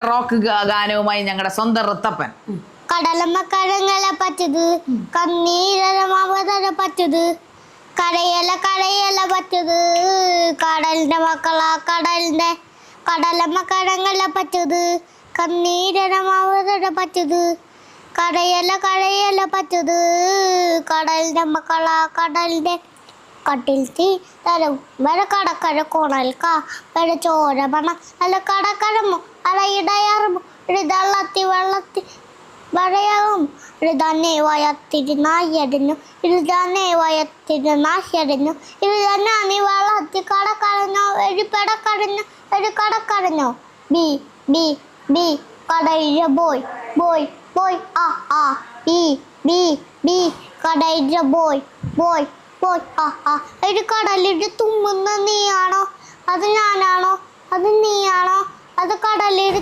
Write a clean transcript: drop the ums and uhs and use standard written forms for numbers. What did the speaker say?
Rock ഗാനവുമായി ഞങ്ങളുടെ സ്വന്തം ഋത്തപ്പൻ. കടലമ്മ കടങ്ങളെ പറ്റത് കണ്ണീരമാവതര പറ്റത് കടയല കടയല പറ്റത് കടലിന്റെ മക്കളാ കടലിന്റെ കടലമ്മ കടങ്ങളെ പറ്റത് കണ്ണീരമാവതര പറ്റത് കടയല കടയല പറ്റത് കടലിന്റെ മക്കളാ കടലിന്റെ കട്ടിൽ തീ തരം വര കടക്കര കോണൽക്ക വര ചോര പണ അല്ല കടക്കഴമോ അല്ല ഇടയറുമോ ഇതള്ളത്തി വെള്ളത്തി വരയാകും ഇതന്നെ വയത്തിരുന്നായിരുന്നു ഇത് തന്നെ വയത്തിരുന്നായിരുന്നു ഇത് തന്നെ നീ വെള്ളത്തി കടക്കടഞ്ഞോ ഒരു പെടക്കടഞ്ഞോ ഒരു കടക്കടഞ്ഞോ ബി ബി ബി കടയില ബോയ് ബോയ് ബോയ് ആ ആ ബി ബി ബി കടയില ബോയ് ബോയ് ബോയ് ആ ആ ഒരു കടലിട്ട് തുമ്മുന്ന നീയാണോ അത് ഞാനാണോ അത് നീയാണോ അത് കടലിട്ട്